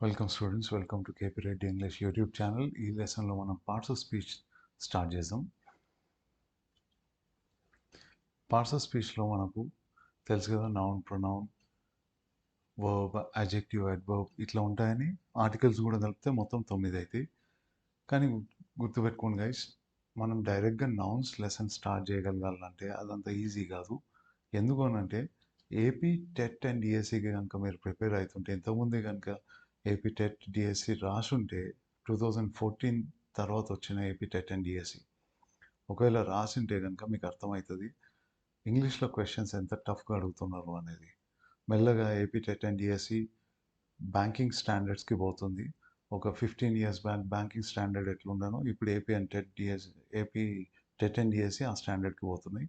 Welcome students, welcome to KP Reddy English YouTube channel. ఈ లెసన్లో మనం పార్ట్స్ ఆఫ్ స్పీచ్ స్టార్ట్ చేద్దాం. పార్ట్స్ ఆఫ్ స్పీచ్లో మనకు తెలుసు కదా, noun, pronoun, verb, adjective, adverb ఇట్లా ఉంటాయని. ఆర్టికల్స్ కూడా కలిపితే మొత్తం 9 అవుతాయి. కానీ గుర్తుపెట్టుకోండి గైస్, మనం డైరెక్ట్గా నౌన్స్ లెసన్ స్టార్ట్ చేయగలగాలంటే అదంత ఈజీ కాదు. ఎందుకు అనంటే ఏపీ టెట్ అండ్ డిఎస్సికి కనుక మీరు ప్రిపేర్ అవుతుంటే, ఇంతకుముందే కనుక ఏపీ టెట్ డిఎస్సి రాసుంటే 2014 తర్వాత వచ్చిన ఏపీ టెట్ అండ్ డిఎస్సి ఒకవేళ రాసింటే కనుక మీకు అర్థమవుతుంది ఇంగ్లీష్లో క్వశ్చన్స్ ఎంత టఫ్గా అడుగుతున్నారు అనేది. మెల్లగా AP TET and DSC banking స్టాండర్డ్స్కి పోతుంది. ఒక 15 years బ్యాక్ బ్యాంకింగ్ స్టాండర్డ్ ఎట్లుండనో ఇప్పుడు ఏపీ టెట్ అండ్ డిఎస్సి ఆ స్టాండర్డ్కి పోతున్నాయి.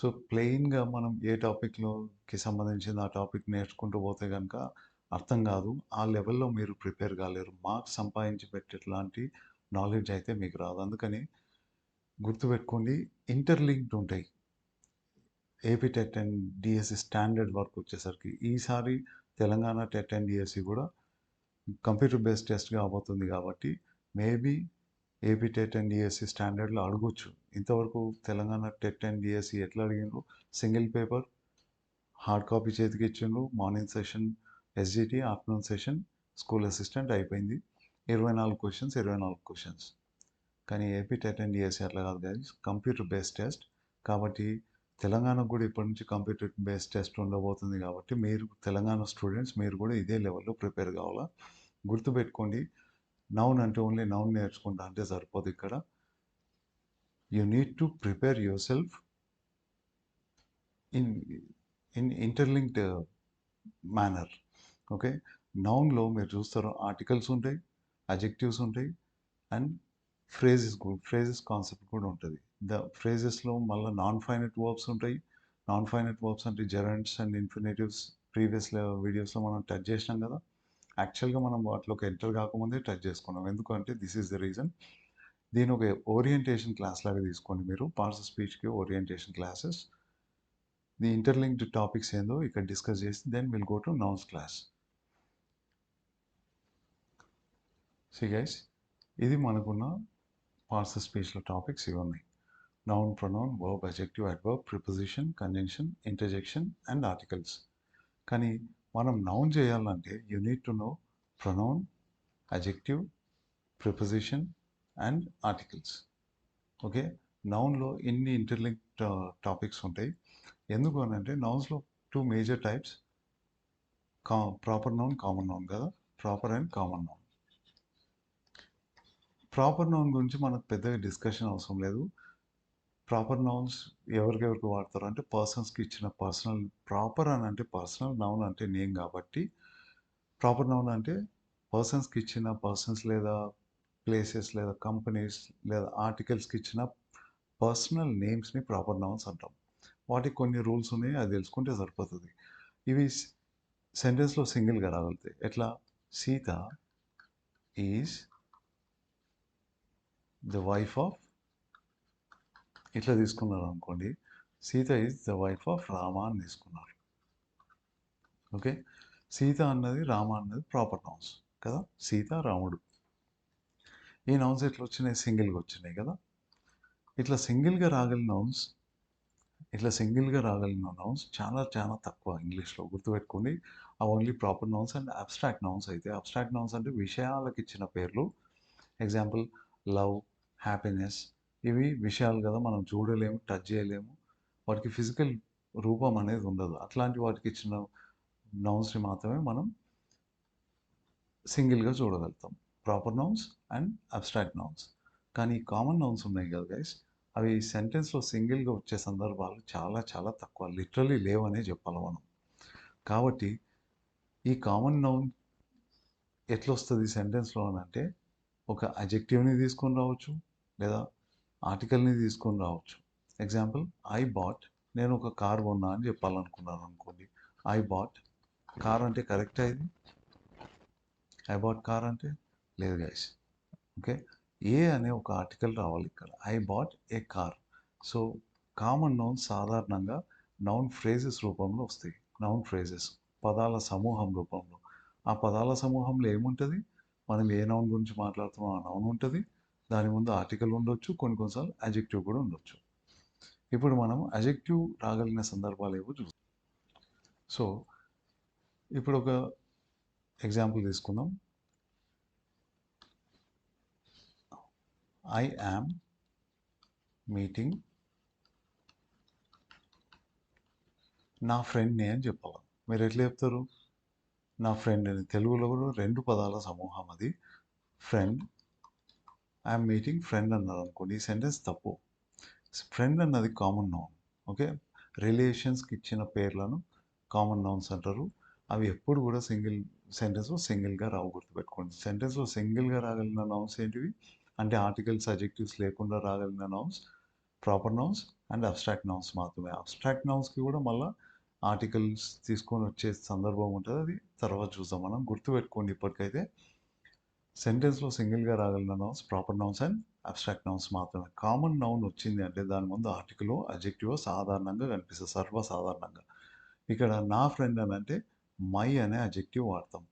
సో ప్లెయిన్గా మనం ఏ టాపిక్లోకి సంబంధించింది ఆ టాపిక్ నేర్చుకుంటూ పోతే కనుక అర్థం కాదు. ఆ లెవెల్లో మీరు ప్రిపేర్ కాలేరు. మార్క్స్ సంపాదించి పెట్టేట్లాంటి నాలెడ్జ్ అయితే మీకు రాదు. అందుకని గుర్తుపెట్టుకోండి, ఇంటర్లింక్డ్ ఉంటాయి. AP TET and DSC standard work వచ్చేసరికి ఈసారి తెలంగాణ టెట్ అండ్ డిఎస్సి కూడా కంప్యూటర్ బేస్డ్ టెస్ట్ కాబోతుంది. కాబట్టి maybe AP TET and DSC స్టాండర్డ్లో అడగొచ్చు. ఇంతవరకు తెలంగాణ టెట్ అండ్ డిఎస్సి ఎట్లా అడిగిండ్రు? సింగిల్ పేపర్, హార్డ్ కాపీ చేతికి ఇచ్చిండ్రు. Morning session SGT, afternoon session school assistant అయిపోయింది. 24 క్వశ్చన్స్ 24 క్వశ్చన్స్. కానీ ఏపీ టెట్ అండ్ డిఎస్సి అట్లా కాదు గైస్, కంప్యూటర్ బేస్డ్ టెస్ట్. కాబట్టి తెలంగాణకు కూడా ఇప్పటి నుంచి కంప్యూటర్ బేస్డ్ టెస్ట్ ఉండబోతుంది. కాబట్టి మీరు తెలంగాణ స్టూడెంట్స్ మీరు కూడా ఇదే లెవెల్లో ప్రిపేర్ కావాలా. గుర్తుపెట్టుకోండి, నౌన్ అంటే ఓన్లీ నౌన్ నేర్చుకుంటా అంటే సరిపోదు. ఇక్కడ you need to prepare yourself in interlinked manner. Okay, నౌన్లో మీరు చూస్తారు ఆర్టికల్స్ ఉంటాయి, అడ్జెక్టివ్స్ ఉంటాయి అండ్ ఫ్రేజెస్ కాన్సెప్ట్ కూడా ఉంటుంది. ఫ్రేజెస్లో మళ్ళీ నాన్ ఫైనైట్ వర్బ్స్ ఉంటాయి. నాన్ ఫైనైట్ వర్బ్స్ అంటే జెరండ్స్ అండ్ ఇన్ఫినిటివ్స్ ప్రీవియస్ వీడియోస్లో మనం టచ్ చేసినాం కదా. యాక్చువల్గా మనం వాటిలోకి ఎంటర్ కాకముందే టచ్ చేసుకున్నాం. ఎందుకంటే దిస్ ఈజ్ ద రీజన్. దీని ఒక ఓరియంటేషన్ క్లాస్ లాగా తీసుకోండి మీరు. పార్ట్స్ ఆఫ్ స్పీచ్కి orientation classes, the interlinked topics ఏందో ఇక్కడ డిస్కస్ చేసి then will go to nouns class. See guys, ఇది మనకున్న పార్ట్స్ ఆఫ్ స్పీచ్లో టాపిక్స్ ఇవి ఉన్నాయి. Noun, pronoun, verb, adjective, adverb, preposition, conjunction, interjection and articles. కానీ మనం నౌన్ చేయాలంటే you need to know pronoun, adjective, preposition and articles. Okay, నౌన్లో ఇన్ని ఇంటర్లింక్ టాపిక్స్ ఉంటాయి. ఎందుకు అని అంటే నౌన్స్లో 2 major types, proper noun, common noun కదా. Proper and common noun. Proper noun గురించి మనకు పెద్దగా డిస్కషన్ అవసరం లేదు. ప్రాపర్ నౌన్స్ ఎవరికెవరికి వాడతారు అంటే పర్సన్స్కి ఇచ్చిన పర్సనల్. ప్రాపర్ అని అంటే పర్సనల్, నౌన్ అంటే నేమ్. కాబట్టి ప్రాపర్ నౌన్ అంటే పర్సన్స్కి ఇచ్చిన, పర్సన్స్ లేదా ప్లేసెస్ లేదా కంపెనీస్ లేదా ఆర్టికల్స్కి ఇచ్చిన పర్సనల్ నేమ్స్ని ప్రాపర్ నౌన్స్ అంటాం. వాటికి కొన్ని రూల్స్ ఉన్నాయి, అది తెలుసుకుంటే సరిపోతుంది. ఇవి సెంటెన్స్లో సింగిల్గా రాగలుగుతాయి. ఎట్లా? Sita is the wife of, ఇట్లా తీసుకున్నారు అనుకోండి. Sita is the wife of Rama అని తీసుకున్నారు. ఓకే, సీత అన్నది, రామ అన్నది ప్రాపర్ నౌన్స్ కదా. సీత, రాముడు, ఈ నౌన్స్ ఎట్లా వచ్చినాయి? సింగిల్గా వచ్చినాయి కదా. ఇట్లా సింగిల్గా రాగలిగిన నౌన్స్ చాలా చాలా తక్కువ ఇంగ్లీష్లో. గుర్తుపెట్టుకోండి, ఆ only proper nouns and abstract nouns. అయితే అబ్స్ట్రాక్ట్ నౌన్స్ అంటే విషయాలకు ఇచ్చిన పేర్లు. Example love, happiness. ఇవి విషయాలు కదా, మనం చూడలేము, టచ్ చేయలేము, వాటికి ఫిజికల్ రూపం అనేది ఉండదు. అట్లాంటి వాటికి ఇచ్చిన నౌన్స్ని మాత్రమే మనం సింగిల్గా చూడగలుగుతాం. Proper nouns and abstract nouns. కానీ కామన్ నౌన్స్ ఉన్నాయి కదా గైస్, అవి సెంటెన్స్లో సింగిల్గా వచ్చే సందర్భాలు చాలా చాలా తక్కువ, లిటరలీ లేవనే చెప్పాలి మనం. కాబట్టి ఈ కామన్ నౌన్ ఎట్లా వస్తుంది సెంటెన్స్లో అని అంటే, ఒక అడ్జెక్టివ్ని తీసుకొని రావచ్చు లేదా ఆర్టికల్ని తీసుకొని రావచ్చు. ఎగ్జాంపుల్ ఐ బాట్, నేను ఒక కార్ కొన్నా అని చెప్పాలనుకున్నాను అనుకోండి. ఐ బాట్ కార్ అంటే కరెక్టా ఇది? ఐ బాట్ కార్ అంటే లేదు గైస్. ఓకే, ఏ అనే ఒక ఆర్టికల్ రావాలి ఇక్కడ. I bought a car. So common noun సాధారణంగా నౌన్ ఫ్రేజెస్ రూపంలో వస్తాయి. నౌన్ ఫ్రేజెస్ పదాల సమూహం రూపంలో. ఆ పదాల సమూహంలో ఏముంటది? మనం ఏ నౌన్ గురించి మాట్లాడుతున్నామో ఆ నౌన్ ఉంటది. దాని ముందు ఆర్టికల్ ఉండొచ్చు. కొన్ని కొన్ని సార్లు అడ్జెక్టివ్ కూడా ఉండొచ్చు. ఇప్పుడు మనం అడ్జెక్టివ్ రాగలిగిన సందర్భాలు ఏవో చూద్దాం. సో, ఇప్పుడు ఒక ఎగ్జాంపుల్ తీసుకుందాం. ఐ యామ్ మీటింగ్ నా ఫ్రెండ్‌ని అని చెప్పాలి. మీరు ఎట్లా చెప్తారు? నా ఫ్రెండ్ అని. తెలుగులో కూడా 2 పదాల సమూహం అది. ఫ్రెండ్, ఐయామ్ మీటింగ్ ఫ్రెండ్ అన్నారనుకోండి. ఈ సెంటెన్స్ తప్పు. ఫ్రెండ్ అన్నది కామన్ నౌన్. ఓకే. రిలేషన్స్‌కి ఇచ్చిన పేర్లను కామన్ నౌన్స్ అంటారు. అవి ఎప్పుడు కూడా సెంటెన్స్‌లో సింగిల్‌గా రావు, గుర్తుపెట్టుకోండి. సెంటెన్స్‌లో సింగిల్‌గా రాగలిగిన నౌన్స్ ఏంటివి? అంటే ఆర్టికల్స్, అడ్జెక్టివ్స్ లేకుండా రాగలిగిన nouns proper nouns and abstract nouns మాత్రమే. అబ్స్ట్రాక్ట్ నౌన్స్‌కి కూడా మళ్ళా ఆర్టికల్స్ తీసుకొని వచ్చే సందర్భం ఉంటది. అది తర్వాత చూద్దాం మనం. గుర్తుపెట్టుకోండి ఇప్పటికైతే సెంటెన్స్‌లో సింగిల్‌గా రాగలిగిన nouns proper nouns and abstract nouns మాత్రమే. కామన్ నౌన్ వచ్చింది అంటే దాని ముందు ఆర్టికలో, అడ్జెక్టివో సాధారణంగా కనిపిస్తది. సర్వసాధారణంగా. ఇక్కడ నా ఫ్రెండ్ అని అంటే మై అనే అడ్జెక్టివ్ వాడతాం.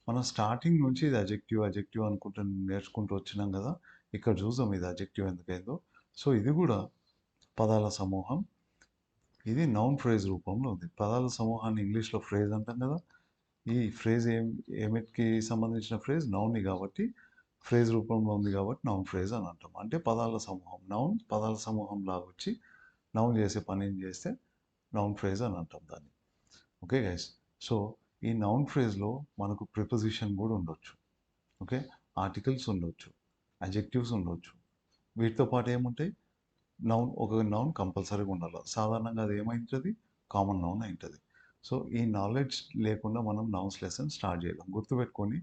మనం స్టార్టింగ్ నుంచి ఇది అడ్జెక్టివ్ అనుకుంటూ నేర్చుకుంటూ వచ్చినాం కదా! ఇక్కడ చూద్దాం ఇది అడ్జెక్టివ్ ఎందుకయిందో. సో, ఇది కూడా పదాల సమూహం. ఇది నౌన్ ఫ్రేజ్ రూపంలో ఉంది. పదాల సమూహాన్ని ఇంగ్లీష్‌లో ఫ్రేజ్ అంటాం కదా! ఈ ఫ్రేజ్ ఏమిటికి సంబంధించిన ఫ్రేజ్? నౌన్‌ని కాబట్టి ఫ్రేజ్ రూపంలో ఉంది కాబట్టి నౌన్ ఫ్రేజ్ అని అంటాం. అంటే పదాల సమూహం. నౌన్ పదాల సమూహం లాగొచ్చి నౌన్ చేసే పనిని చేస్తే నౌన్ ఫ్రేజ్ అని అంటాం దాన్ని. Okay guys. సో, ఈ నౌన్ ఫ్రేజ్‌లో మనకు ప్రిపోజిషన్ కూడా ఉండొచ్చు. ఓకే. ఆర్టికల్స్ ఉండొచ్చు. అడ్జెక్టివ్స్ ఉండొచ్చు. వీటితో పాటు ఏముంటాయి? ఒక నౌన్ కంపల్సరీగా ఉండాలి. సాధారణంగా అది ఏమైంటది? కామన్ నౌన్ అయింటది. సో, ఈ నాలెడ్జ్ లేకుండా మనం నౌన్స్ లెసన్ స్టార్ట్ చేయలేం. గుర్తుపెట్టుకోండి,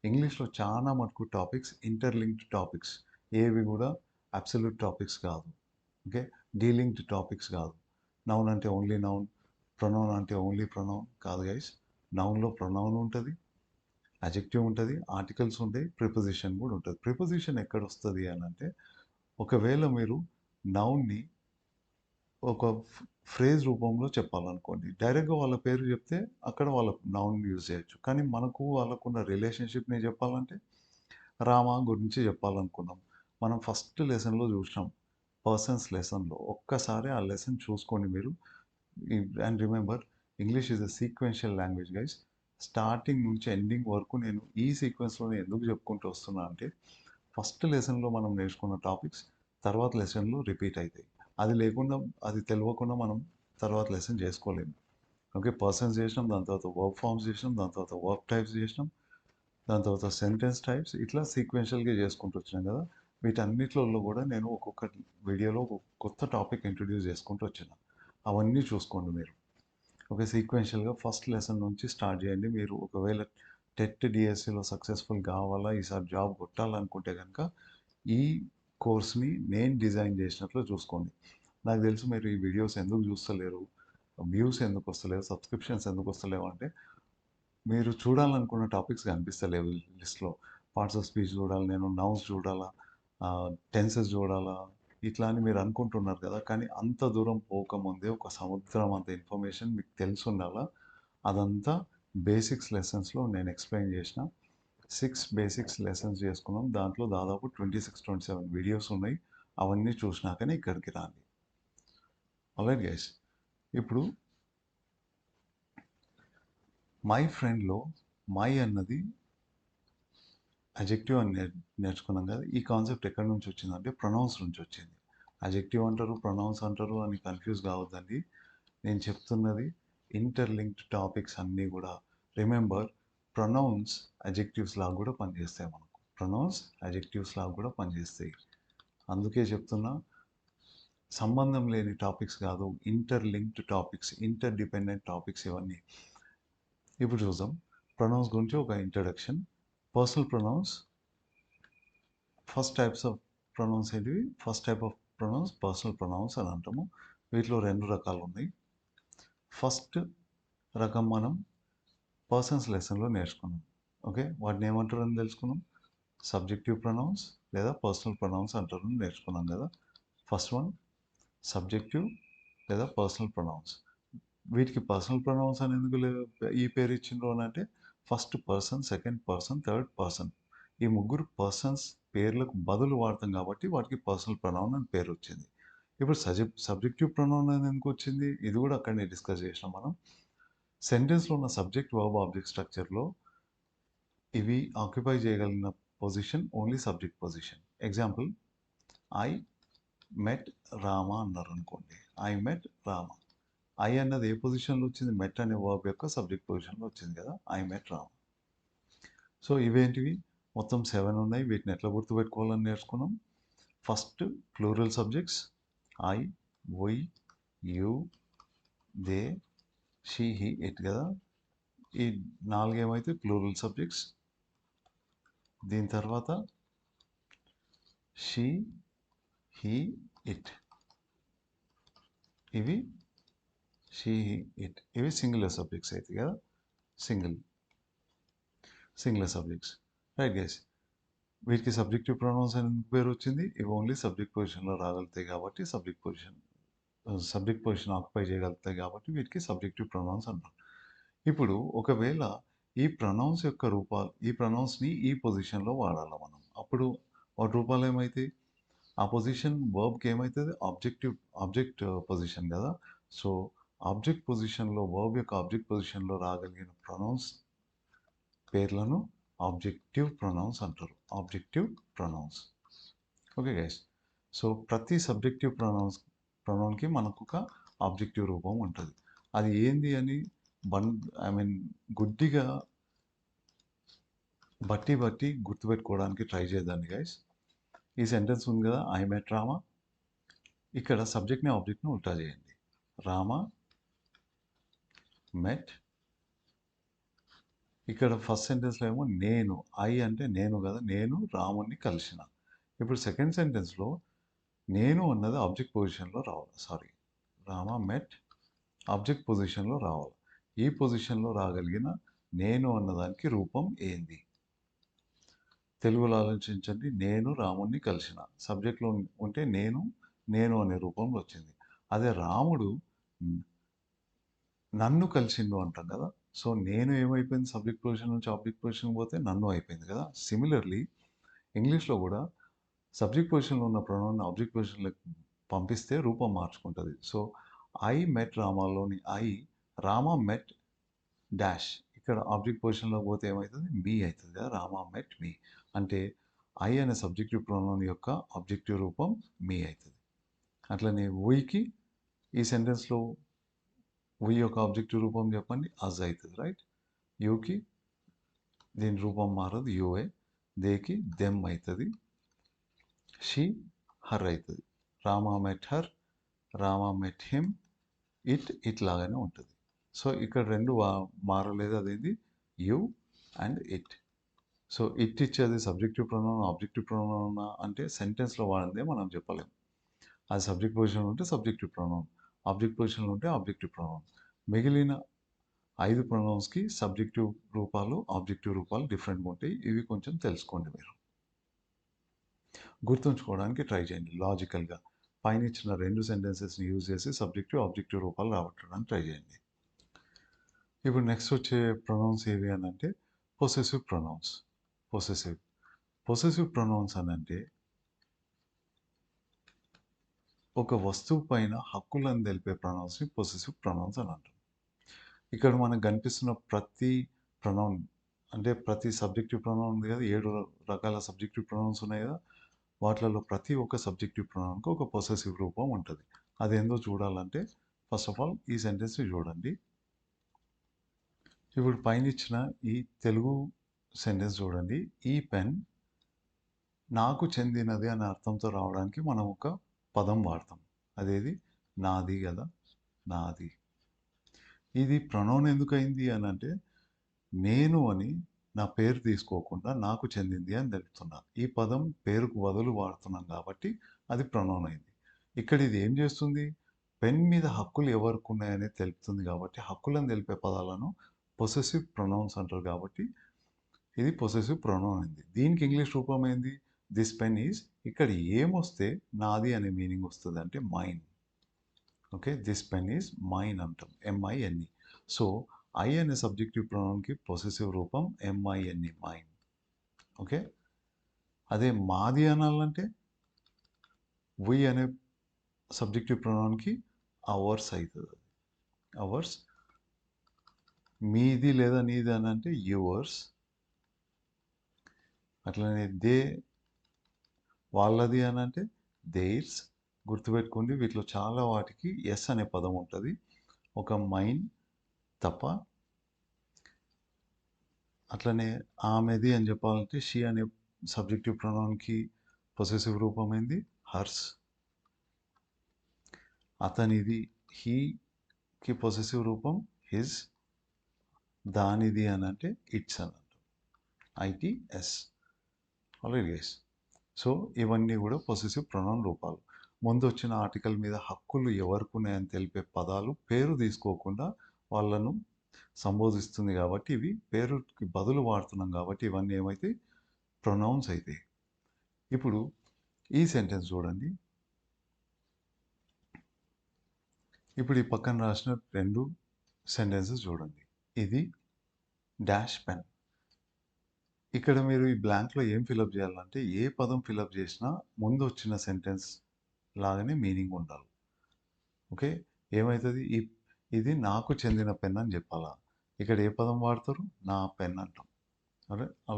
ఇంగ్లీష్‌లో చాలా మటుకు టాపిక్స్ ఇంటర్లింక్డ్ టాపిక్స్. ఏవి కూడా అబ్సల్యూట్ టాపిక్స్ కాదు. ఓకే. డీలింక్డ్ టాపిక్స్ కాదు. నౌన్ అంటే ఓన్లీ నౌన్, ప్రొనౌన్ అంటే ఓన్లీ ప్రొనౌన్ కాదు గైస్. నౌన్‌లో ప్రొనౌన్ ఉంటది, అడ్జెక్టివ్ ఉంటది, ఆర్టికల్స్ ఉంటాయి, ప్రిపోజిషన్ కూడా ఉంటది. ప్రిపోజిషన్ ఎక్కడొస్తది అనంటే, ఒకవేళ మీరు నౌన్‌ని ఒక ఫ్రేజ్ రూపంలో చెప్పాలనుకోండి. డైరెక్ట్‌గా వాళ్ళ పేరు చెప్తే అక్కడ వాళ్ళ నౌన్ యూజ్ చేయొచ్చు. కానీ మనకు వాళ్ళకున్న రిలేషన్‌షిప్‌ని చెప్పాలంటే రామ గురించి చెప్పాలనుకున్నాం. మనం ఫస్ట్ లెసన్‌లో చూసినాం. పర్సన్స్ లెసన్‌లో. ఒక్కసారి ఆ లెసన్ చూసుకోండి మీరు. And remember, English is a sequential language guys. Starting నుంచి ఎండింగ్ వరకు నేను ఈ సీక్వెన్స్‌లోనే ఎందుకు చెప్పుకుంటూ వస్తున్నా అంటే, ఫస్ట్ లెసన్‌లో మనం నేర్చుకున్న టాపిక్స్ తర్వాత లెసన్‌లో రిపీట్ అయితాయి. అది లేకుండా, అది తెలవకుండా మనం తర్వాత లెసన్ చేసుకోలేము. ఓకే. పర్సన్స్ చేసినాం, దాని తర్వాత వర్బ్ ఫార్మ్స్ చేసినాం, దాని తర్వాత వర్బ్ టైప్స్ చేసినాం, దాని తర్వాత సెంటెన్స్ టైప్స్, ఇట్లా సీక్వెన్షియల్‌గా చేసుకుంటూ వచ్చినాం కదా! వీటన్నిట్లలో కూడా నేను ఒక్కొక్క వీడియోలో ఒక కొత్త టాపిక్ ఇంట్రొడ్యూస్ చేసుకుంటూ వచ్చిన. అవన్నీ చూసుకోండి మీరు. ఓకే. సీక్వెన్షియల్‌గా ఫస్ట్ లెసన్ నుంచి స్టార్ట్ చేయండి. మీరు ఒకవేళ టెట్, డిఎస్సిలో సక్సెస్‌ఫుల్ కావాలా, ఈసారి జాబ్ కొట్టాలనుకుంటే గనక ఈ కోర్స్‌ని నేను డిజైన్ చేసినట్లు చూసుకోండి. నాకు తెలుసు మీరు ఈ వీడియోస్ ఎందుకు చూస్తలేరు, వ్యూస్ ఎందుకు వస్తలేవు, సబ్స్క్రిప్షన్స్ ఎందుకు వస్తలేవు అంటే, మీరు చూడాలనుకున్న టాపిక్స్ కనిపిస్తలేవు లిస్ట్‌లో. పార్ట్స్ ఆఫ్ స్పీచ్ చూడాలి నేను, నౌన్స్ చూడాలా, టెన్సెస్ చూడాలా, ఇట్లా అని మీరు అనుకుంటున్నారు కదా! కానీ అంత దూరం పోకముందే ఒక సముద్రం అంత ఇన్ఫర్మేషన్ మీకు తెలిసుండాలా. అదంతా బేసిక్స్ లెసన్స్‌లో నేను ఎక్స్‌ప్లెయిన్ చేసిన. 6 బేసిక్స్ లెసన్స్ చేసుకున్నాం. దాంట్లో దాదాపు 26, 27 వీడియోస్ ఉన్నాయి. అవన్నీ చూసినాకనే ఇక్కడికి రండి. Alright guys. ఇప్పుడు మై ఫ్రెండ్‌లో మై అన్నది అడ్జెక్టివ్ అని నేర్చుకున్నాం కదా! ఈ కాన్సెప్ట్ ఎక్కడి నుంచి వచ్చిందంటే ప్రొనౌన్స్ నుంచి వచ్చింది. అడ్జెక్టివ్ అంటారు, ప్రొనౌన్స్ అంటారు అని కన్‌ఫ్యూజ్ కావద్దండి. నేను చెప్తున్నది ఇంటర్లింక్డ్ టాపిక్స్ అన్నీ కూడా. రిమెంబర్, ప్రొనౌన్స్ అడ్జెక్టివ్స్ లాగా కూడా పనిచేస్తాయి మనకు. ప్రొనౌన్స్ అడ్జెక్టివ్స్ లాగా కూడా పనిచేస్తాయి. అందుకే చెప్తున్నా, సంబంధం లేని టాపిక్స్ కాదు, interlinked topics, inter dependent topics ఇవన్నీ. ఇప్పుడు చూద్దాం. ప్రొనౌన్స్ గురించి ఒక introduction. Personal pronouns. First types of pronouns ఏంటివి? First type of pronouns personal pronouns అని అంటాము. వీటిలో 2 రకాలు ఉన్నాయి. ఫస్ట్ రకం మనం పర్సన్స్ లెసన్‌లో నేర్చుకున్నాం. ఓకే. వాటిని ఏమంటారని తెలుసుకున్నాం. సబ్జెక్టివ్ ప్రొనౌన్స్ లేదా పర్సనల్ ప్రొనౌన్స్ అంటారని నేర్చుకున్నాం కదా! ఫస్ట్ వన్ సబ్జెక్టివ్ లేదా పర్సనల్ ప్రొనౌన్స్. వీటికి పర్సనల్ ప్రొనౌన్స్ అని ఎందుకు ఈ పేరు ఇచ్చిండ్రు అని అంటే, first person, second person, third person. ఈ ముగ్గురు పర్సన్స్ పేర్లకు బదులు వాడతాం కాబట్టి వాటికి పర్సనల్ ప్రొనౌన్ అని పేరు వచ్చింది. ఇప్పుడు సబ్జెక్టివ్ ప్రొనౌన్ అని ఎందుకు వచ్చింది? ఇది కూడా అక్కడనే డిస్కస్ చేసినాం మనం. సెంటెన్స్లో ఉన్న సబ్జెక్ట్, వర్బ్, ఆబ్జెక్ట్ స్ట్రక్చర్లో ఇవి ఆక్యుపై చేయగలిగిన position only subject position. Example, I met Rama అన్నారు అనుకోండి. I met Rama. ఐ అన్నది ఏ పొజిషన్లో వచ్చింది? మెట్ అనే వర్బ్ యొక్క సబ్జెక్ట్ పొజిషన్లో వచ్చింది కదా, ఐ మెట్ రామ. సో ఇవేంటివి? మొత్తం 7 ఉన్నాయి. వీటిని ఎట్లా గుర్తుపెట్టుకోవాలని నేర్చుకున్నాం. First plural subjects I, we, you, they, she, he, it కదా. ఈ 4 ఏమైతే ప్లూరల్ సబ్జెక్ట్స్. దీని తర్వాత షీ, హీ, ఇట్. ఇవి షీ, హీ, ఇట్. ఇవి సింగులర్ సబ్జెక్ట్స్ అయితే కదా, సింగులర్ సబ్జెక్ట్స్. రైట్ గైస్, వీటికి సబ్జెక్టివ్ ప్రొనౌన్స్ అని పేరు వచ్చింది. ఇవి ఓన్లీ సబ్జెక్ట్ పొజిషన్లో రాగలుగుతాయి కాబట్టి సబ్జెక్ట్ పొజిషన్ ఆక్యుపై చేయగలుగుతాయి కాబట్టి వీటికి సబ్జెక్టివ్ ప్రొనౌన్స్ అంటారు. ఇప్పుడు ఒకవేళ ఈ ప్రొనౌన్స్ యొక్క రూపాలు, ఈ ప్రొనౌన్స్ని ఈ పొజిషన్లో వాడాలి మనం. అప్పుడు వాటి రూపాలు ఏమైతాయి? ఆ పొజిషన్ వర్బ్కి ఏమవుతుంది? ఆబ్జెక్ట్ పొజిషన్ కదా. సో ఆబ్జెక్ట్ పొజిషన్లో, వర్బ్ యొక్క ఆబ్జెక్ట్ పొజిషన్లో రాగలిగిన ప్రొనౌన్స్ పేర్లను ఆబ్జెక్టివ్ ప్రొనౌన్స్ అంటారు. Objective pronouns. Okay guys, so ప్రతి సబ్జెక్టివ్ ప్రొనౌన్కి మనకు ఒక ఆబ్జెక్టివ్ రూపం ఉంటుంది. అది ఏంది అని గుడ్డిగా బట్టి గుర్తుపెట్టుకోవడానికి ట్రై చేద్దాండి గైస్. ఈ సెంటెన్స్ ఉంది కదా, ఐ మెట్ రామ. ఇక్కడ సబ్జెక్ట్ని ఆబ్జెక్ట్ని ఉల్టా చేయండి. రామ మెట్. ఇక్కడ ఫస్ట్ సెంటెన్స్లో ఏమో నేను, ఐ అంటే నేను కదా, నేను రాముని కలిసిన. ఇప్పుడు సెకండ్ సెంటెన్స్లో నేను అన్నది ఆబ్జెక్ట్ పొజిషన్లో రావాలి. రామ మెట్ ఆబ్జెక్ట్ పొజిషన్లో రావాలి. ఈ పొజిషన్లో రాగలిగిన నేను అన్నదానికి రూపం ఏంది? తెలుగులో ఆలోచించండి. నేను రాముణ్ణి కలిసిన. సబ్జెక్ట్లో ఉంటే నేను అనే రూపంలో వచ్చింది. అదే రాముడు నన్ను కలిసిండు అంటాం కదా. సో నేను ఏమైపోయింది? సబ్జెక్ట్ పొజిషన్ నుంచి ఆబ్జెక్ట్ పొజిషన్ పోతే నన్ను అయిపోయింది కదా. సిమిలర్లీ ఇంగ్లీష్లో కూడా సబ్జెక్ట్ పొజిషన్లో ఉన్న ప్రొనౌన్ ఆబ్జెక్ట్ పొజిషన్లోకి పంపిస్తే రూపం మార్చుకుంటుంది. సో ఐ మెట్ రామాలోని ఐ, రామ మెట్ డాష్. ఇక్కడ ఆబ్జెక్ట్ పొజిషన్లో పోతే ఏమవుతుంది? మీ అవుతుంది కదా, రామ మెట్ మీ. అంటే ఐ అనే సబ్జెక్టివ్ ప్రొనౌన్ యొక్క ఆబ్జెక్టివ్ రూపం మీ అవుతుంది. అట్లనే వీకి ఈ సెంటెన్స్లో వీ యొక్క ఆబ్జెక్టివ్ రూపం చెప్పండి, అజ్ అవుతుంది. రైట్. యూకి దీని రూపం మారదు, యూఏ. దేకి దెమ్ అవుతుంది. షీ హర్ అవుతుంది. Rama met her, Rama met him. It లాగానే ఉంటుంది. సో ఇక్కడ రెండు మారలేదు. అదేంది? You and it. So it ఇచ్చేది సబ్జెక్టివ్ ప్రొనౌన్, ఆబ్జెక్టివ్ ప్రొనౌన్ అంటే సెంటెన్స్లో వాడిందే మనం చెప్పలేం. అది సబ్జెక్ట్ పొజిషన్లో ఉంటే సబ్జెక్టివ్ ప్రొనౌన్, ఆబ్జెక్ట్ పొజిషన్లో ఉంటే ఆబ్జెక్టివ్ ప్రొనౌన్. మిగిలిన 5 ప్రొనౌన్స్కి సబ్జెక్టివ్ రూపాలు, ఆబ్జెక్టివ్ రూపాలు డిఫరెంట్గా ఉంటాయి. ఇవి కొంచెం తెలుసుకోండి. మీరు గుర్తుంచుకోవడానికి ట్రై చేయండి లాజికల్గా. పైన ఇచ్చిన 2 సెంటెన్సెస్ని యూజ్ చేసి సబ్జెక్టివ్, ఆబ్జెక్టివ్ రూపాలు రాబట్టడానికి ట్రై చేయండి. ఇప్పుడు నెక్స్ట్ వచ్చే ప్రొనౌన్స్ ఏవి అని అంటే పొసెసివ్ ప్రొనౌన్స్. పొసెసివ్ ప్రొనౌన్స్ అని అంటే ఒక వస్తువు పైన హక్కులను తెలిపే ప్రొనౌన్స్ని పొసెసివ్ ప్రొనౌన్స్ అని అంటారు. ఇక్కడ మనకు కనిపిస్తున్న ప్రతి ప్రొనౌన్ అంటే ప్రతి సబ్జెక్టివ్ ప్రొనౌన్ ఉంది కదా, 7 రకాల సబ్జెక్టివ్ ప్రొనౌన్స్ ఉన్నాయి కదా, వాటిలలో ప్రతి ఒక్క సబ్జెక్టివ్ ప్రొనౌన్కి ఒక పొసెసివ్ రూపం ఉంటుంది. అదేందో చూడాలంటే ఫస్ట్ ఆఫ్ ఆల్ ఈ సెంటెన్స్ని చూడండి. ఇప్పుడు పైన ఇచ్చిన ఈ తెలుగు సెంటెన్స్ చూడండి. ఈ పెన్ నాకు చెందినది అనే అర్థంతో రావడానికి మనం ఒక పదం వాడతాం. అదేది? నాది కదా, నాది. ఇది ప్రొనౌన్ ఎందుకు అయింది అని అంటే నేను అని నా పేరు తీసుకోకుండా నాకు చెందింది అని తెలుపుతున్నా. ఈ పదం పేరుకు బదులు వాడుతున్నాం కాబట్టి అది ప్రొనౌన్ అయింది. ఇక్కడ ఇది ఏం చేస్తుంది? పెన్ మీద హక్కులు ఎవరికి ఉన్నాయని తెలుపుతుంది కాబట్టి హక్కులను తెలిపే పదాలను పొసెసివ్ ప్రొనౌన్స్ అంటారు కాబట్టి ఇది పొసెసివ్ ప్రొనౌన్ అయింది. దీనికి ఇంగ్లీష్ రూపం ఏంది? This pen is. ఇక్కడ ఏమొస్తే నాది అనే మీనింగ్ వస్తుంది అంటే mine. Okay, this pen is mine అంటాం, MINE. సో ఐ అనే సబ్జెక్టివ్ ప్రొనౌన్కి పొసెసివ్ రూపం MINE మైన్. ఓకే, అదే మాది అనాలంటే వి అనే సబ్జెక్టివ్ ప్రొనౌన్కి అవర్స్ అవుతుంది. అవర్స్. మీది లేదా నీది అని అంటే యువర్స్. అట్లనే దే వాళ్ళది అని అంటే దేర్స్. గుర్తుపెట్టుకోండి, వీటిలో చాలా వాటికి ఎస్ అనే పదం ఉంటుంది, ఒక మైన్ తప్ప. అట్లనే ఆమెది అని చెప్పాలంటే షీ అనే సబ్జెక్టివ్ ప్రొనౌన్కి పొసెసివ్ రూపమైంది హర్స్. అతనిది హీకి పొసెసివ్ రూపం హిజ్. దానిది అని అంటే ఇట్స్ అని అంటాం, ITS. Already guys. సో ఇవన్నీ కూడా పొసెసివ్ ప్రొనౌన్ రూపాలు. ముందు వచ్చిన ఆర్టికల్ మీద హక్కులు ఎవరికి ఉన్నాయని తెలిపే పదాలు పేరు తీసుకోకుండా వాళ్ళను సంబోధిస్తుంది కాబట్టి ఇవి పేరుకి బదులు వాడుతున్నాం కాబట్టి ఇవన్నీ ఏమైతే ప్రొనౌన్స్ అవుతాయి. ఇప్పుడు ఈ సెంటెన్స్ చూడండి. ఇప్పుడు ఈ పక్కన రాసిన 2 సెంటెన్సెస్ చూడండి. ఇది డాష్ పెన్. ఇక్కడ మీరు ఈ బ్లాంక్లో ఏం ఫిలప్ చేయాలంటే ఏ పదం ఫిలప్ చేసినా ముందు వచ్చిన సెంటెన్స్ లాగానే మీనింగ్ ఉండాలి. ఓకే, ఏమవుతుంది, ఇది నాకు చెందిన పెన్ అని చెప్పాలా. ఇక్కడ ఏ పదం వాడతారు, నా పెన్ అంటాం.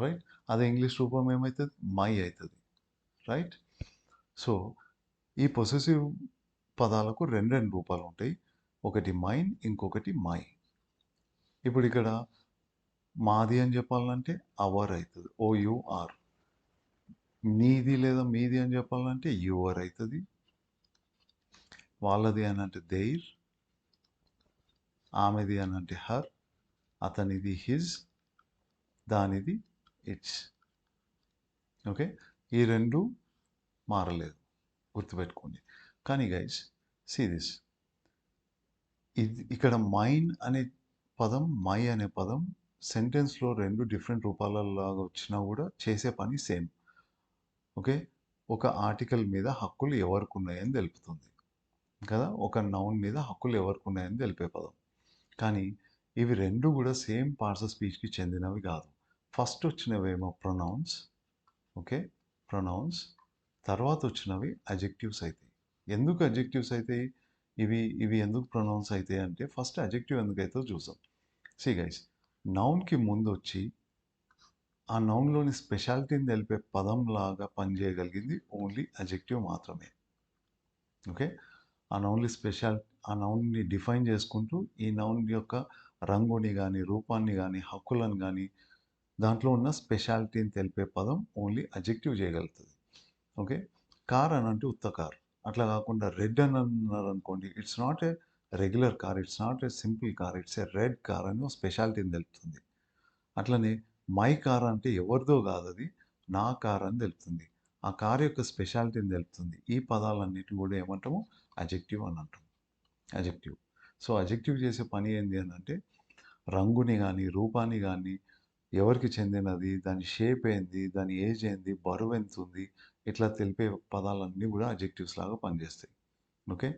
రైట్. అదే ఇంగ్లీష్ రూపం ఏమవుతుంది, మై అవుతుంది. రైట్. సో ఈ పొసెసివ్ పదాలకు రెండు రూపాలు ఉంటాయి, ఒకటి మైన్, ఇంకొకటి మై. ఇప్పుడు ఇక్కడ మాది అని చెప్పాలంటే అవర్ అవుతుంది, OUR. నీది లేదా మీది అని చెప్పాలంటే యువర్ అవుతుంది. వాళ్ళది అని అంటే దేర్. ఆమెది అని అంటే హర్. అతనిది హిజ్. దానిది ఇట్స్. ఓకే, ఈ రెండు మారలేదు, గుర్తుపెట్టుకోండి. కానీ గైస్ సీ దిస్, ఇది ఇక్కడ మైన్ అనే పదం, మై అనే పదం సెంటెన్స్లో రెండు డిఫరెంట్ రూపాలలాగా వచ్చినా కూడా చేసే పని సేమ్. ఓకే, ఒక ఆర్టికల్ మీద హక్కులు ఎవరికి ఉన్నాయని తెలుపుతుంది కదా, ఒక నౌన్ మీద హక్కులు ఎవరికి ఉన్నాయని తెలిపే పదం. కానీ ఇవి రెండు కూడా సేమ్ పార్ట్స్ ఆఫ్ స్పీచ్కి చెందినవి కాదు. ఫస్ట్ వచ్చినవేమో ప్రొనౌన్స్. Okay, pronouns. తర్వాత వచ్చినవి అజెక్టివ్స్ అవుతాయి. ఎందుకు అజెక్టివ్స్ అవుతాయి, ఇవి ఎందుకు ప్రొనౌన్స్ అవుతాయి అంటే ఫస్ట్ అజెక్టివ్ ఎందుకైతే చూసాం. సి గైస్, నౌన్కి ముందు వచ్చి ఆ నౌన్లోని స్పెషాలిటీని తెలిపే పదం లాగా పనిచేయగలిగింది ఓన్లీ అజెక్టివ్ మాత్రమే. ఓకే, ఆ నౌన్ని డిఫైన్ చేసుకుంటూ ఈ నౌన్ యొక్క రంగుని కానీ, రూపాన్ని కానీ, హక్కులను కానీ, దాంట్లో ఉన్న స్పెషాలిటీని తెలిపే పదం ఓన్లీ అజెక్టివ్ చేయగలుగుతుంది. ఓకే, కార్ అని అంటే ఉత్త కార్. అట్లా కాకుండా రెడ్ అని అన్నారు అనుకోండి, it's not a regular car, it's not a simple car, it's a red car అని స్పెషాలిటీని తెలుపుతుంది. అట్లనే మై కార్ అంటే ఎవరిదో కాదు, అది నా కార్ అని తెలుపుతుంది. ఆ కార్ యొక్క స్పెషాలిటీని తెలుపుతుంది. ఈ పదాలన్నిటి కూడా ఏమంటాము, అజెక్టివ్ అని అంటాం. అజెక్టివ్. సో అజెక్టివ్ చేసే పని ఏంటి అని అంటే రంగుని కానీ, రూపాన్ని కానీ, ఎవరికి చెందినది, దాని షేప్ ఏంది, దాని ఏజ్ ఏంది, బరువు ఎంత ఉంది, ఇట్లా తెలిపే పదాలన్నీ కూడా అజెక్టివ్స్ లాగా పనిచేస్తాయి. ఓకే,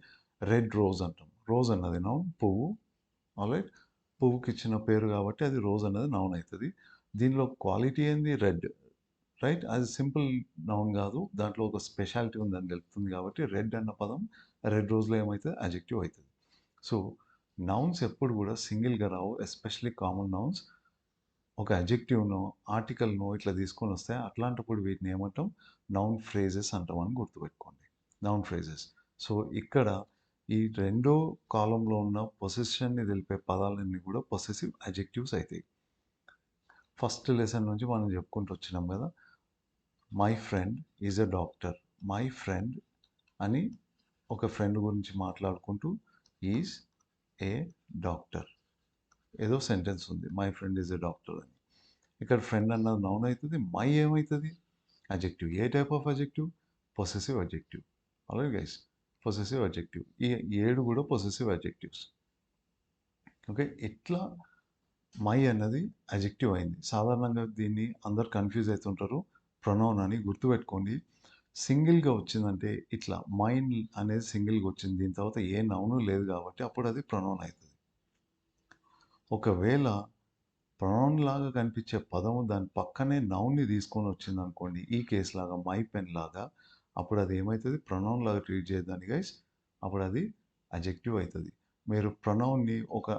రెడ్ రోజ్ అంటాం. రోజ్ అన్నది నౌన్, పువ్వు. ఆల్రైట్, పువ్వుకి ఇచ్చిన పేరు కాబట్టి అది రోజ్ అన్నది నౌన్ అవుతుంది. దీనిలో క్వాలిటీ ఏంది, రెడ్. రైట్, అది సింపుల్ నౌన్ కాదు, దాంట్లో ఒక స్పెషాలిటీ ఉందని తెలుపుతుంది కాబట్టి రెడ్ అన్న పదం రెడ్ రోజులో ఏమవుతుంది, అజెక్టివ్ అవుతుంది. సో నౌన్స్ ఎప్పుడు కూడా సింగిల్గా రావు, ఎస్పెషల్లీ కామన్ నౌన్స్. ఒక అజెక్టివ్నో ఆర్టికల్నో ఇట్లా తీసుకొని వస్తే అట్లాంటప్పుడు వీటిని ఏమంటాం, నౌన్ ఫ్రేజెస్ అంటాం అని గుర్తుపెట్టుకోండి. Noun phrases. సో ఇక్కడ ఈ రెండో కాలంలో ఉన్న పొసెషన్ని తెలిపే పదాలన్నీ కూడా పొసెసివ్ అజెక్టివ్స్ అవుతాయి. ఫస్ట్ లెసన్ నుంచి మనం చెప్పుకుంటూ వచ్చినాం కదా, my friend is a doctor. My friend అని ఒక ఫ్రెండ్ గురించి మాట్లాడుకుంటూ ఈజ్ ఏ డాక్టర్ ఏదో సెంటెన్స్ ఉంది, my friend is a doctor అని. ఇక్కడ ఫ్రెండ్ అన్నది నౌన్ అవుతుంది, మై ఏమవుతుంది, అజెక్టివ్. ఏ టైప్ ఆఫ్ అజెక్టివ్, పొసెసివ్ అజెక్టివ్. అలాగే గైస్, పొసెసివ్ అజెక్టివ్. ఈ 7 కూడా పొసెసివ్ అజెక్టివ్స్. ఓకే, ఇట్లా మై అన్నది అజెక్టివ్ అయింది. సాధారణంగా దీన్ని అందరు కన్ఫ్యూజ్ అవుతుంటారు ప్రొనౌన్ అని. గుర్తుపెట్టుకోండి, సింగిల్గా వచ్చిందంటే ఇట్లా మైన్ అనేది సింగిల్గా వచ్చింది, దీని తర్వాత ఏ నౌను లేదు కాబట్టి అప్పుడు అది ప్రొనౌన్ అవుతుంది. ఒకవేళ ప్రొనౌన్ లాగా కనిపించే పదము దాని పక్కనే నౌన్‌ని తీసుకొని వచ్చిందనుకోండి. ఈ కేస్‌లాగా మై పెన్ లాగా అప్పుడు అది ఏమైతది? ప్రొనౌన్ లాగా ట్రీట్ చేయొద్దండి గైస్. అప్పుడు అది అడ్జెక్టివ్ అయితది. మీరు ప్రొనౌన్‌ని ఒక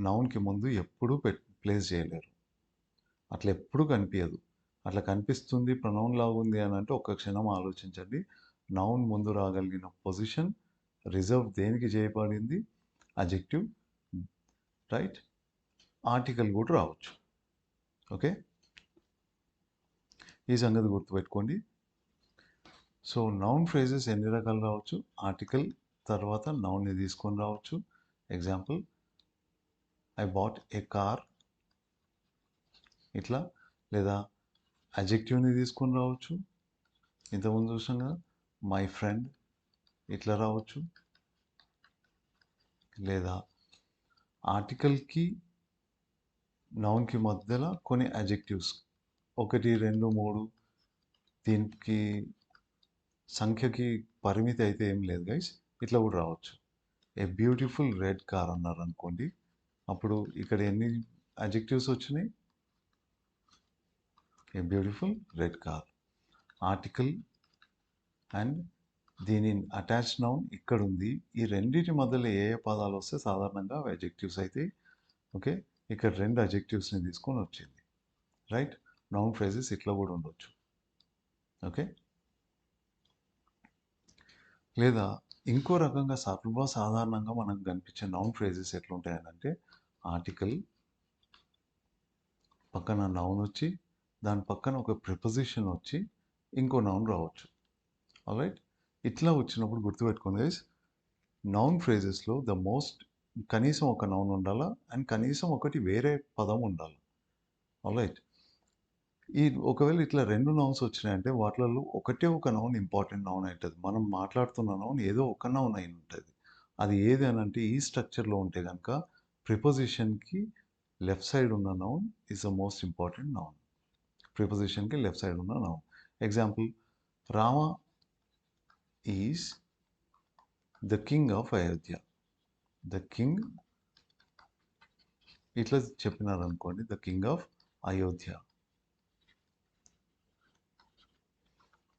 నౌన్‌కి ముందు ఎప్పుడూ ప్లేస్ చేయలేరు. అట్లా ఎప్పుడూ కనిపియదు. అట్లా కనిపిస్తుంది ప్రొనౌన్ లాగుంది అని అంటే ఒక్క క్షణం ఆలోచించండి. నౌన్ ముందు రాగలిగిన పొజిషన్ రిజర్వ్ దేనికి చేయబడింది? Adjective, right? ఆర్టికల్ కూడా రావచ్చు. ఓకే? ఈ సంగతి గుర్తుపెట్టుకోండి. సో నౌన్ ఫ్రేజెస్ ఎన్ని రకాలు రావచ్చు? ఆర్టికల్ తర్వాత నౌన్ని తీసుకొని రావచ్చు. Example, I bought a car, ఇట్లా. లేదా అడ్జెక్టివ్ని తీసుకొని రావచ్చు. ఇంతకుముందు చూసాం కదా, మై ఫ్రెండ్, ఇట్లా రావచ్చు. లేదా ఆర్టికల్కి నౌన్కి మధ్యలో కొన్ని అడ్జెక్టివ్స్ 1, 2, 3 దీనికి సంఖ్యకి పరిమితి అయితే ఏం లేదు గైస్. ఇట్లా కూడా రావచ్చు. ఏ బ్యూటిఫుల్ రెడ్ కార్ అన్నారు అనుకోండి, అప్పుడు ఇక్కడ ఎన్ని అడ్జెక్టివ్స్ వచ్చినాయి? A beautiful red car. Article and దీని అటాచ్ నౌన్ ఇక్కడ ఉంది. ఈ రెండింటి మధ్యలో ఏ ఏ పదాలు వస్తే సాధారణంగా అవి అడ్జెక్టివ్స్ అయితే. ఓకే, ఇక్కడ 2 అడ్జెక్టివ్స్ని తీసుకొని వచ్చింది, రైట్? నౌన్ ఫ్రేజెస్ ఇట్లా కూడా ఉండొచ్చు. ఓకే, లేదా ఇంకో రకంగా సర్వసాధారణంగా మనకు కనిపించే నౌన్ ఫ్రేజెస్ ఎట్లుంటాయనంటే, ఆర్టికల్ పక్కన నౌన్ వచ్చి దాని పక్కన ఒక ప్రిపోజిషన్ వచ్చి ఇంకో నౌన్ రావచ్చు. ఆల్రైట్, ఇట్లా వచ్చినప్పుడు గుర్తుపెట్టుకోండి గైస్, నౌన్ ఫ్రేజెస్లో కనీసం ఒక నౌన్ ఉండాలా అండ్ కనీసం ఒకటి వేరే పదం ఉండాలి. ఆల్రైట్, ఒకవేళ ఇట్లా 2 నౌన్స్ వచ్చినాయంటే వాటిలలో ఒకటే ఒక నౌన్ ఇంపార్టెంట్ నౌన్ అవుతుంది. మనం మాట్లాడుతున్న నౌన్ ఏదో ఒక నౌన్ అయి ఉంటుంది. అది ఏది అని అంటే ఈ స్ట్రక్చర్లో ఉంటే కనుక ప్రిపోజిషన్కి లెఫ్ట్ సైడ్ ఉన్న noun is the most important noun. ప్రిపోజిషన్కి లెఫ్ట్ సైడ్ ఉన్న noun. Example, Rama is the king of Ayodhya. The king ఇట్లా చెప్పినారనుకోండి, ద కింగ్ ఆఫ్ అయోధ్య.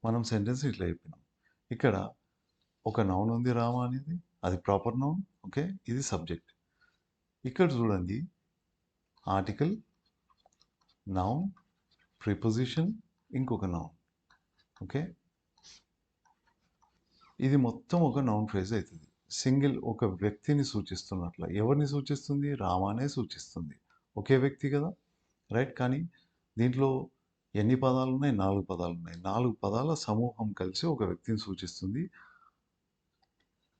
మనం సెంటెన్స్ ఇట్లా చెప్పినాం. ఇక్కడ ఒక నౌన్ ఉంది రామ అనేది, అది ప్రాపర్ నౌన్. ఓకే, ఇది సబ్జెక్ట్. ఇక్కడ చూడండి, ఆర్టికల్, నౌన్, ప్రిపోజిషన్, ఇంకొక నౌన్. ఓకే, ఇది మొత్తం ఒక నౌన్ ఫ్రేజ్ అవుతుంది. సింగిల్ ఒక వ్యక్తిని సూచిస్తున్నట్ల. ఎవరిని సూచిస్తుంది? రామానే సూచిస్తుంది. ఒకే వ్యక్తి కదా, రైట్? కానీ దీంట్లో ఎన్ని పదాలు ఉన్నాయి? 4 పదాలు ఉన్నాయి. 4 పదాల సమూహం కలిసి ఒక వ్యక్తిని సూచిస్తుంది.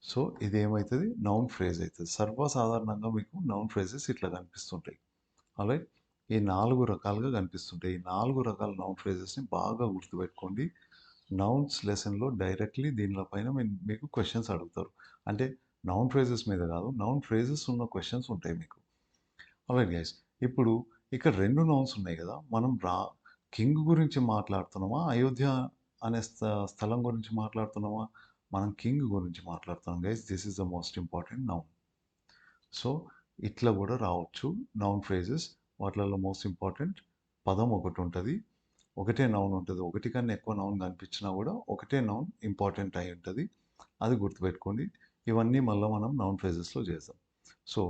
సో ఇది ఏమవుతుంది? నౌన్ ఫ్రేజ్ అవుతుంది. సర్వసాధారణంగా మీకు నౌన్ ఫ్రేజెస్ ఇట్లా కనిపిస్తుంటాయి. ఆల్రైట్, ఈ 4 రకాలుగా కనిపిస్తుంటాయి. ఈ 4 రకాల నౌన్ ఫ్రేజెస్ని బాగా గుర్తుపెట్టుకోండి. నౌన్స్ లెసన్లో డైరెక్ట్లీ దీనిపైన మీకు క్వశ్చన్స్ అడుగుతారు. అంటే నౌన్ ఫ్రేజెస్ మీద కాదు, నౌన్ ఫ్రేజెస్ ఉన్న క్వశ్చన్స్ ఉంటాయి మీకు. ఆల్రైట్ గైస్, ఇప్పుడు ఇక్కడ 2 నౌన్స్ ఉన్నాయి కదా, మనం కింగ్ గురించి మాట్లాడుతున్నామా, అయోధ్య అనే స్థలం గురించి మాట్లాడుతున్నామా? మనం కింగ్ గురించి మాట్లాడుతున్నాం guys. This is the most important noun. So ఇట్లా కూడా రావచ్చు నౌన్ ఫ్రేజెస్. వాటిలలో మోస్ట్ ఇంపార్టెంట్ పదం ఒకటి ఉంటుంది, ఒకటే నౌన్ ఉంటుంది. ఒకటి కన్నా ఎక్కువ నౌన్ కనిపించినా కూడా ఒకటే నౌన్ ఇంపార్టెంట్ అయి ఉంటుంది. అది గుర్తుపెట్టుకోండి. ఇవన్నీ మళ్ళీ మనం నౌన్ ఫ్రేజెస్లో చేద్దాం. సో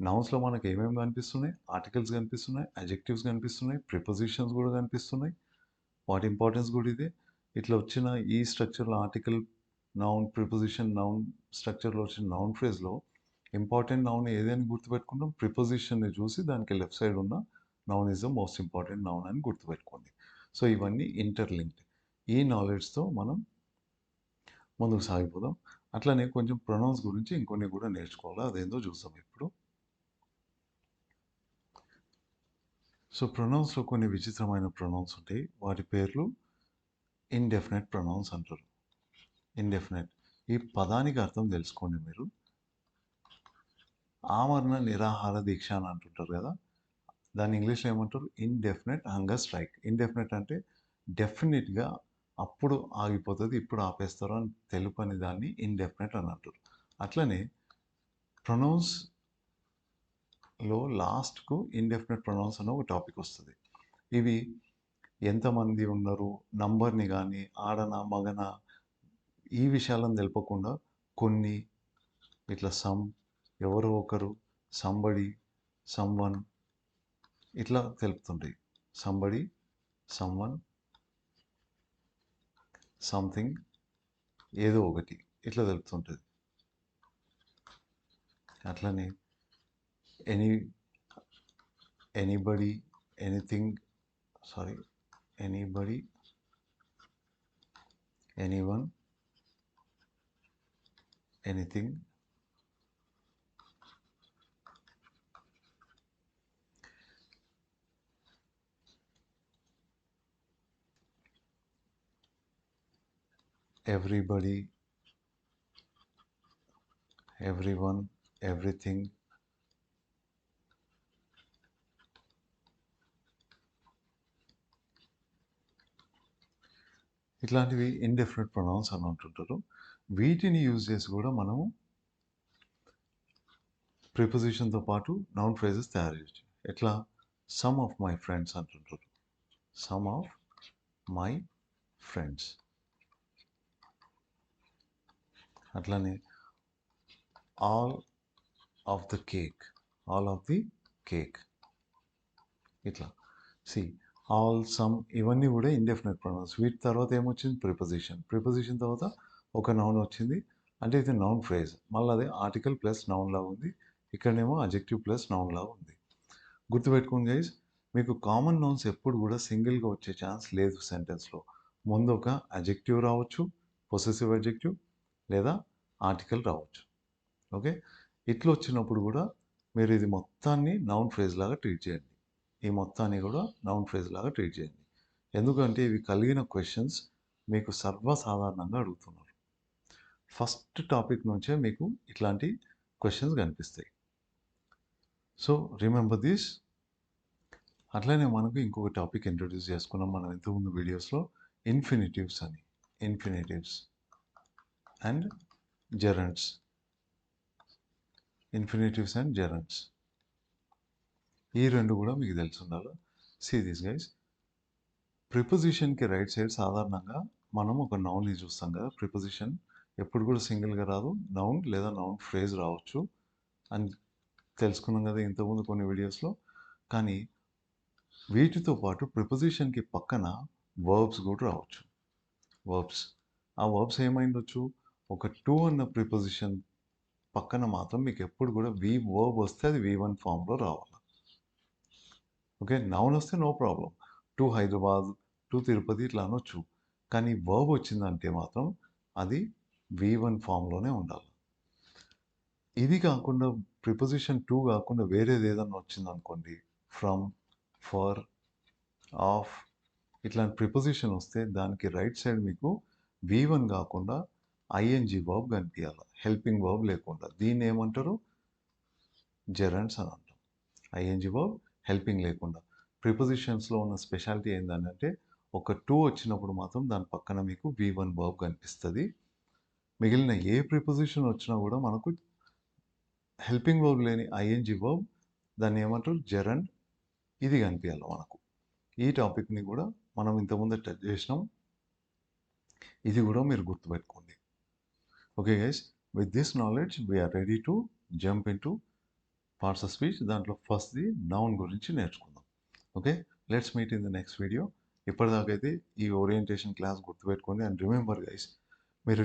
నౌన్స్లో మనకు ఏమేమి కనిపిస్తున్నాయి? ఆర్టికల్స్ కనిపిస్తున్నాయి, అడ్జెక్టివ్స్ కనిపిస్తున్నాయి, ప్రిపోజిషన్స్ కూడా కనిపిస్తున్నాయి. వాటి ఇంపార్టెన్స్ కూడా ఇదే. ఇట్లా వచ్చిన ఈ స్ట్రక్చర్లో ఆర్టికల్, నౌన్, ప్రిపోజిషన్, నౌన్ స్ట్రక్చర్లో వచ్చిన నౌన్ ఫ్రేజ్లో ఇంపార్టెంట్ నౌన్ ఏదైనా గుర్తుపెట్టుకుంటాం? ప్రిపోజిషన్ని చూసి దానికి లెఫ్ట్ సైడ్ ఉన్న noun is the most important noun అని గుర్తుపెట్టుకోండి. సో ఇవన్నీ ఇంటర్లింక్డ్. ఈ నాలెడ్జ్తో మనం ముందుకు సాగిపోదాం. అట్లనే కొంచెం ప్రొనౌన్స్ గురించి ఇంకొన్ని కూడా నేర్చుకోవాలి. అదేందో చూద్దాం ఇప్పుడు. సో ప్రొనౌన్స్లో కొన్ని విచిత్రమైన ప్రొనౌన్స్ ఉంటాయి. వాటి పేర్లు ఇండెఫినెట్ ప్రొనౌన్స్ అంటారు. ఇండెఫినెట్, ఈ పదానికి అర్థం తెలుసుకోండి మీరు. ఆమరణ నిరాహార దీక్ష అని అంటుంటారు కదా, దాన్ని ఇంగ్లీష్లో ఏమంటారు? Indefinite hunger strike. ఇండెఫినెట్ అంటే డెఫినెట్గా అప్పుడు ఆగిపోతుంది, ఇప్పుడు ఆపేస్తారు అని తెలుపని దాన్ని ఇండెఫినెట్ అని అంటారు. అట్లనే ప్రొనౌన్స్ లో లాస్ట్కు ఇండెఫినెట్ ప్రొనౌన్స్ అనే ఒక టాపిక్ వస్తుంది. ఇవి ఎంతమంది ఉన్నారు, నంబర్ని కానీ ఆడనా మగనా ఈ విషయాలను తెలపకుండా కొన్ని ఇట్లా సమ్, ఎవరో ఒకరు, సంబడి, సమ్వన్ ఇట్లా తెలుపుతుంటాయి. సంబడి, సమ్వన్, సంథింగ్, ఏదో ఒకటి ఇట్లా తెలుపుతుంటుంది. అట్లనే anybody, anything, sorry, anybody, anyone, anything, everybody, everyone, everything, ఇట్లాంటివి ఇండెఫినెట్ ప్రొనౌన్స్ అని అంటుంటారు. వీటిని యూజ్ చేసి కూడా మనము ప్రిపోజిషన్తో పాటు నౌన్ ఫ్రేజెస్ తయారు చేయొచ్చు. ఎట్లా? సమ్ ఆఫ్ మై ఫ్రెండ్స్ అంటుంటారు. Some of my friends. అట్లానే all of the cake, all of the cake. ఇట్లా సి ఆల్, సమ్ ఇవన్నీ కూడా ఇండెఫినెట్ ప్రొనౌన్స్. వీటి తర్వాత ఏమొచ్చింది? ప్రిపోజిషన్. ప్రిపోజిషన్ తర్వాత ఒక నౌన్ వచ్చింది, అంటే ఇది నౌన్ ఫ్రేజ్. మళ్ళీ అదే ఆర్టికల్ ప్లస్ నౌన్ లాగా ఉంది. ఇక్కడనేమో అజెక్టివ్ ప్లస్ నౌన్ లాగా ఉంది. గుర్తుపెట్టుకోండి గైస్, మీకు కామన్ నౌన్స్ ఎప్పుడు కూడా సింగిల్గా వచ్చే ఛాన్స్ లేదు సెంటెన్స్లో. ముందు ఒక అజెక్టివ్ రావచ్చు, పొసెసివ్ అజెక్టివ్, లేదా ఆర్టికల్ రావచ్చు. ఓకే, ఇట్లా వచ్చినప్పుడు కూడా మీరు ఇది మొత్తాన్ని నౌన్ ఫ్రేజ్ లాగా ట్రీట్ చేయండి. ఈ మొత్తాన్ని కూడా నౌన్ ఫ్రేజ్ లాగా ట్రీట్ చేయండి. ఎందుకంటే ఇవి కలిగిన క్వశ్చన్స్ మీకు సర్వసాధారణంగా అడుగుతున్నారు. ఫస్ట్ టాపిక్ నుంచే మీకు ఇట్లాంటి క్వశ్చన్స్ కనిపిస్తాయి. So remember this. అట్లనే మనకు ఇంకొక టాపిక్ ఇంట్రొడ్యూస్ చేసుకున్నాం మనం ఇంతకుముందు వీడియోస్లో, ఇన్ఫినిటివ్స్ అని. ఇన్ఫినిటివ్స్ అండ్ జెరండ్స్. ఇన్ఫినిటివ్స్ అండ్ జెరండ్స్ ఈ రెండు కూడా మీకు తెలిసి ఉండాలి. సీ దిస్ గైస్, ప్రిపోజిషన్కి రైట్ సైడ్ సాధారణంగా మనం ఒక నౌన్ని చూస్తాం కదా. ప్రిపోజిషన్ ఎప్పుడు కూడా సింగిల్గా రాదు, నౌన్ లేదా నౌన్ ఫ్రేజ్ రావచ్చు అని తెలుసుకున్నాం కదా ఇంతకుముందు కొన్ని వీడియోస్లో. కానీ వీటితో పాటు ప్రిపోజిషన్కి పక్కన వర్బ్స్ కూడా రావచ్చు. వర్బ్స్, ఆ వర్బ్స్ ఏమైండొచ్చు? ఒక టు అన్న ప్రిపోజిషన్ పక్కన మాత్రం మీకు ఎప్పుడు కూడా వర్బ్ వస్తే అది V1 ఫామ్లో రావాలి. ఓకే, నౌన్ వస్తే no problem, to Hyderabad, to Tirupati ఇట్లా అనొచ్చు. కానీ వర్బ్ వచ్చిందంటే మాత్రం అది V1 ఫామ్లోనే ఉండాలి. ఇది కాకుండా ప్రిపోజిషన్ టు కాకుండా వేరేది ఏదన్నా వచ్చిందనుకోండి, ఫ్రమ్, ఫర్, ఆఫ్ ఇట్లాంటి ప్రిపోజిషన్ వస్తే దానికి రైట్ సైడ్ మీకు V1 కాకుండా ఐఎన్జి వర్బ్ కనిపించాలి, హెల్పింగ్ వర్బ్ లేకుండా. దీన్ని ఏమంటారు? జెరండ్స్ అని అంటాం. ఐఎన్జి వర్బ్ హెల్పింగ్ లేకుండా. ప్రిపోజిషన్స్లో ఉన్న స్పెషాలిటీ ఏంటంటే ఒక టు వచ్చినప్పుడు మాత్రం దాని పక్కన మీకు V1 వర్బ్ కనిపిస్తుంది. మిగిలిన ఏ ప్రిపోజిషన్ వచ్చినా కూడా మనకు హెల్పింగ్ వర్బ్ లేని ఐఎన్జి వర్బ్, దాన్ని ఏమంటారు? జెరండ్. ఇది కనిపించాలి మనకు. ఈ టాపిక్ని కూడా మనం ఇంతకుముందు టచ్ చేసినాం, ఇది కూడా మీరు గుర్తుపెట్టుకోండి. Okay guys, with this knowledge we are ready to jump into parts of speech. దాంట్లో ఫస్ట్ది నౌన్ గురించి నేర్చుకుందాం. Okay, let's meet in the next video. ఇప్పటిదాకైతే ఈ ఓరియంటేషన్ క్లాస్ గుర్తుపెట్టుకోండి. అండ్ రిమెంబర్ గైస్, మీరు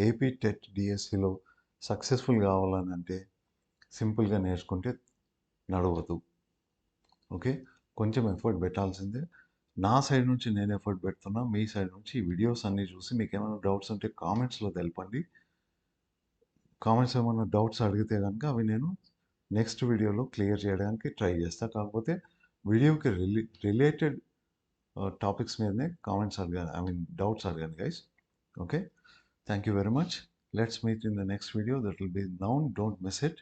ఏపీ టెట్ డిఎస్సిలో సక్సెస్ఫుల్ కావాలని అంటే సింపుల్గా నేర్చుకుంటే నడవదు. ఓకే, కొంచెం ఎఫర్ట్ పెట్టాల్సిందే. నా సైడ్ నుంచి నేను ఎఫర్ట్ పెడుతున్నా, మీ సైడ్ నుంచి ఈ వీడియోస్ అన్నీ చూసి మీకు ఏమైనా డౌట్స్ ఉంటే కామెంట్స్లో తెలపండి. కామెంట్స్ ఏమైనా డౌట్స్ అడిగితే కనుక అవి నేను నెక్స్ట్ వీడియోలో క్లియర్ చేయడానికి ట్రై చేస్తా. కాకపోతే వీడియోకి రిలేటెడ్ టాపిక్స్ మీదనే కామెంట్స్ అడగాను, డౌట్స్ అడగాను guys. Okay, thank you very much. Let's meet in the next video. That will be noun. Don't miss it.